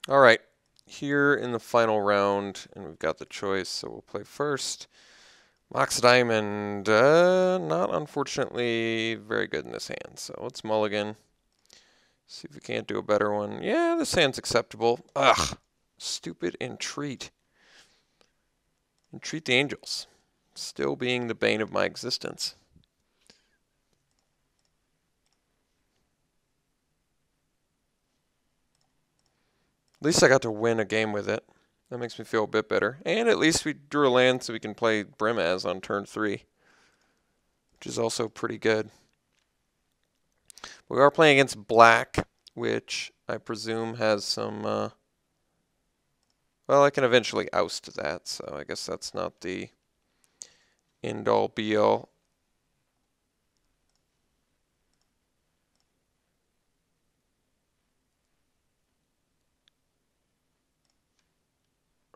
All right, here in the final round, and we've got the choice, so we'll play first. Mox Diamond, not unfortunately very good in this hand, so let's mulligan. See if we can't do a better one. Yeah, this hand's acceptable. Ugh, stupid Entreat. Entreat the Angels. Still being the bane of my existence. At least I got to win a game with it. That makes me feel a bit better. And at least we drew a land so we can play Brimaz on turn 3, which is also pretty good. We are playing against black, which I presume has some, well, I can eventually oust that, so I guess that's not the end-all be-all.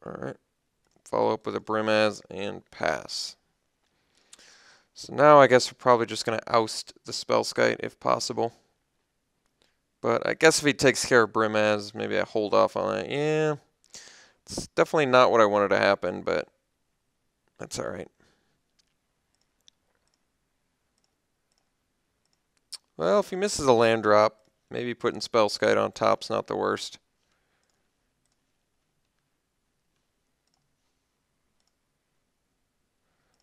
Alright, follow up with a Brimaz and pass. So now I guess we're probably just going to oust the Spellskite if possible. But I guess if he takes care of Brimaz, maybe I hold off on it. Yeah, it's definitely not what I wanted to happen, but that's alright. Well, if he misses a land drop, maybe putting Spellskite on top's not the worst.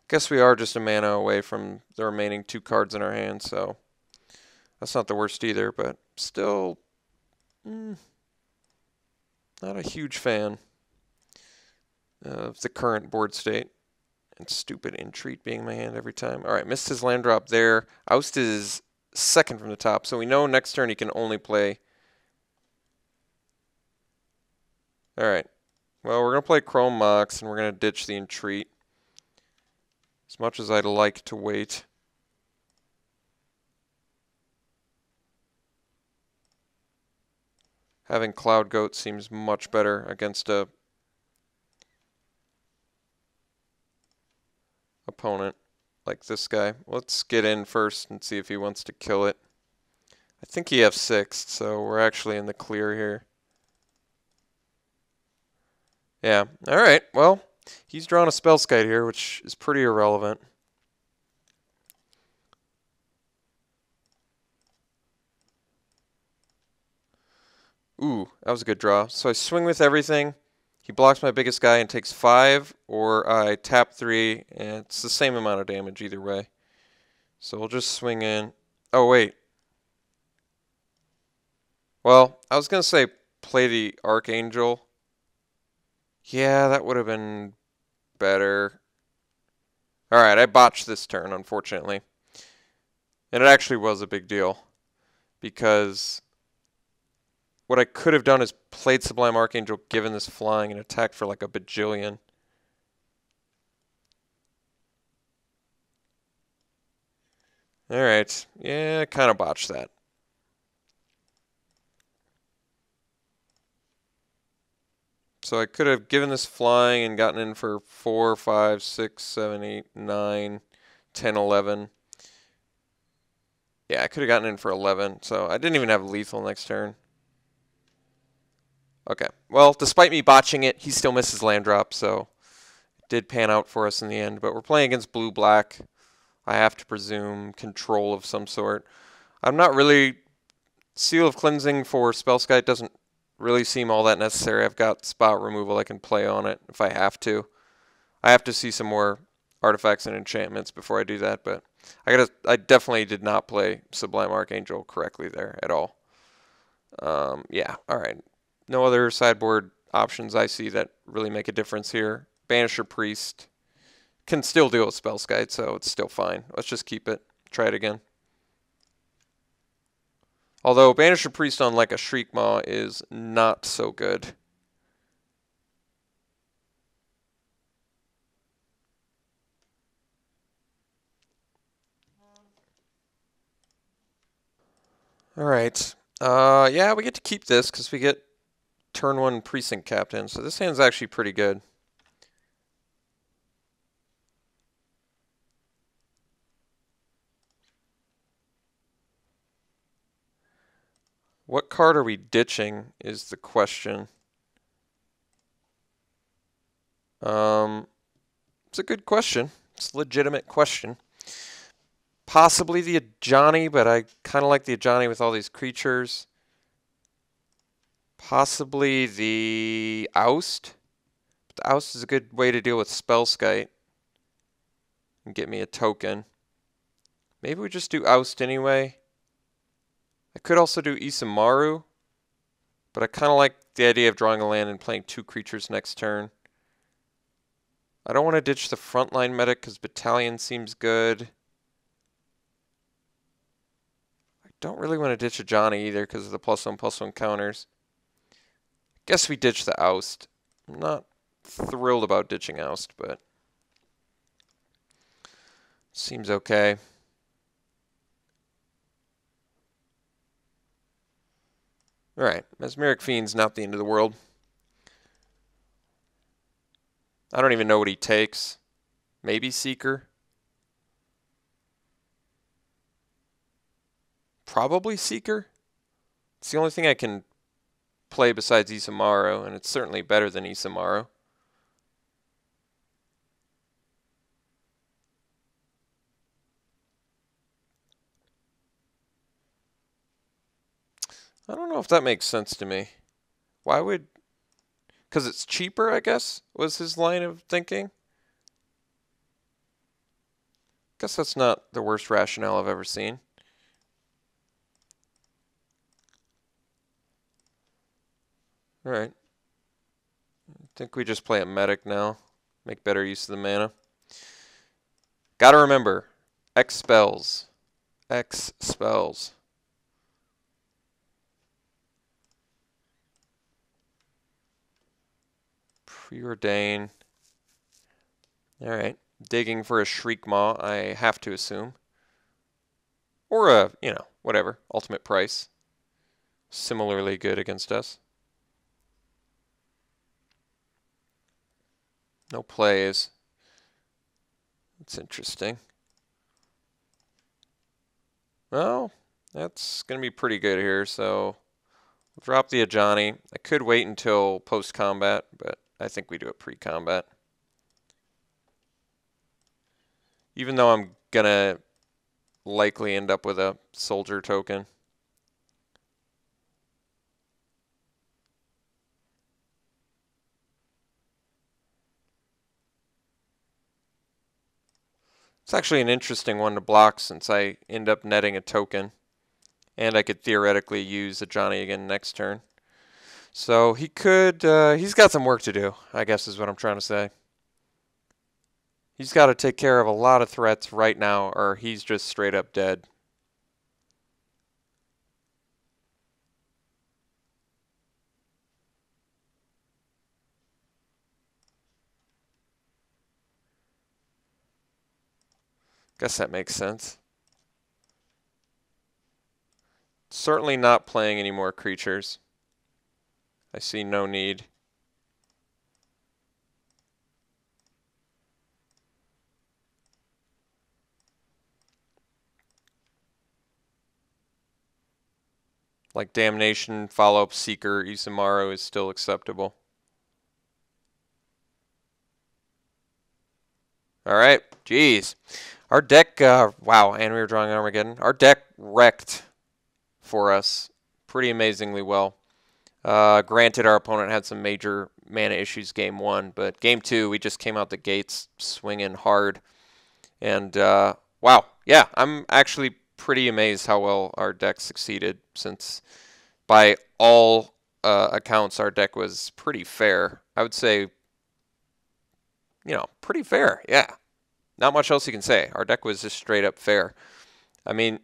Guess we are just a mana away from the remaining 2 cards in our hand, so that's not the worst either, but still not a huge fan of the current board state. And stupid Entreat being in my hand every time. Alright, missed his land drop there. Oust is second from the top, so we know next turn he can only play. Alright, well, we're going to play Chrome Mox, and we're going to ditch the Entreat. As much as I'd like to wait. Having Cloud Goat seems much better against a opponent like this guy. Let's get in first and see if he wants to kill it. I think he F6'd, so we're actually in the clear here. Yeah, alright, well, he's drawn a Spellskite here, which is pretty irrelevant. Ooh, that was a good draw. So I swing with everything. He blocks my biggest guy and takes 5, or I tap 3, and it's the same amount of damage either way. So we'll just swing in. Oh, wait. Well, I was going to say play the Archangel. Yeah, that would have been better. Alright, I botched this turn, unfortunately. And it actually was a big deal. Because what I could have done is played Sublime Archangel, given this flying, and attacked for like a bajillion. Alright, yeah, I kind of botched that. So I could have given this flying and gotten in for 4, 5, 6, 7, 8, 9, 10, 11. Yeah, I could have gotten in for 11, so I didn't even have lethal next turn. Okay, well, despite me botching it, he still misses land drop, so it did pan out for us in the end. But we're playing against blue-black. I have to presume control of some sort. I'm not really... Seal of Cleansing for Spellskite doesn't really seem all that necessary. I've got spot removal I can play on it if I have to. I have to see some more artifacts and enchantments before I do that, but I definitely did not play Sublime Archangel correctly there at all. Yeah, alright. No other sideboard options I see that really make a difference here. Banisher Priest can still deal with Spellskite, so it's still fine. Let's just keep it. Try it again. Although Banisher Priest on like a Shriekmaw is not so good. Alright. Yeah, we get to keep this because we get turn 1 Precinct Captain, so this hand's actually pretty good. What card are we ditching is the question. It's a good question. It's a legitimate question. Possibly the Ajani, but I kind of like the Ajani with all these creatures. Possibly the Oust. But the Oust is a good way to deal with Spellskite and get me a token. Maybe we just do Oust anyway. I could also do Isamaru, but I kind of like the idea of drawing a land and playing 2 creatures next turn. I don't want to ditch the frontline medic because Battalion seems good. I don't really want to ditch a Johnny either because of the +1/+1 counters. Guess we ditch the Oust. I'm not thrilled about ditching Oust, but seems okay. Alright, Mesmeric Fiend's not the end of the world. I don't even know what he takes. Maybe Seeker? Probably Seeker? It's the only thing I can play besides Isamaru, and it's certainly better than Isamaru. I don't know if that makes sense to me. Why would... Because it's cheaper, I guess, was his line of thinking. Guess that's not the worst rationale I've ever seen. Alright. I think we just play a medic now. Make better use of the mana. Gotta remember, X spells. X spells. Preordain. Alright. Digging for a Shriekmaw, I have to assume. Or a, whatever, ultimate price. Similarly good against us. No plays. That's interesting. Well, that's going to be pretty good here, so we'll drop the Ajani. I could wait until post-combat, but I think we do it pre-combat. Even though I'm going to likely end up with a soldier token. It's actually an interesting one to block since I end up netting a token. And I could theoretically use a Johnny again next turn. So he could, he's got some work to do, I guess is what I'm trying to say. He's got to take care of a lot of threats right now or he's just straight up dead. Guess that makes sense. Certainly not playing any more creatures. I see no need. Like Damnation, Follow-Up Seeker, Isamaru is still acceptable. Alright, jeez. Our deck, wow, and we were drawing Armageddon. Our deck wrecked for us pretty amazingly well. Granted, our opponent had some major mana issues game 1, but game 2, we just came out the gates swinging hard. And, wow, yeah, I'm actually pretty amazed how well our deck succeeded since by all accounts our deck was pretty fair. I would say, pretty fair, yeah. Not much else you can say. Our deck was just straight up fair. I mean,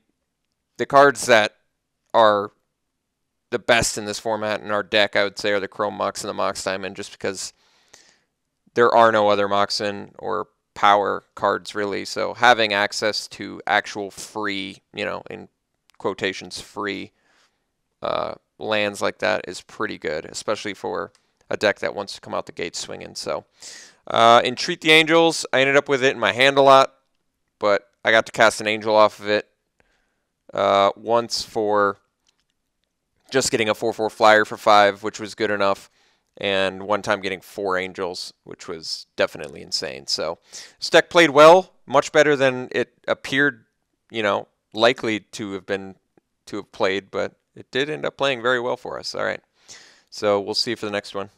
the cards that are the best in this format in our deck, I would say, are the Chrome Mox and the Mox Diamond, just because there are no other Moxen or power cards, really. So having access to actual free, in quotations, free lands like that is pretty good, especially for a deck that wants to come out the gate swinging. So Entreat the Angels, I ended up with it in my hand a lot, but I got to cast an Angel off of it once for just getting a 4/4 flyer for 5, which was good enough. and one time getting 4 angels, which was definitely insane. So this deck played well, much better than it appeared, likely to have played, but it did end up playing very well for us. All right, so we'll see you for the next one.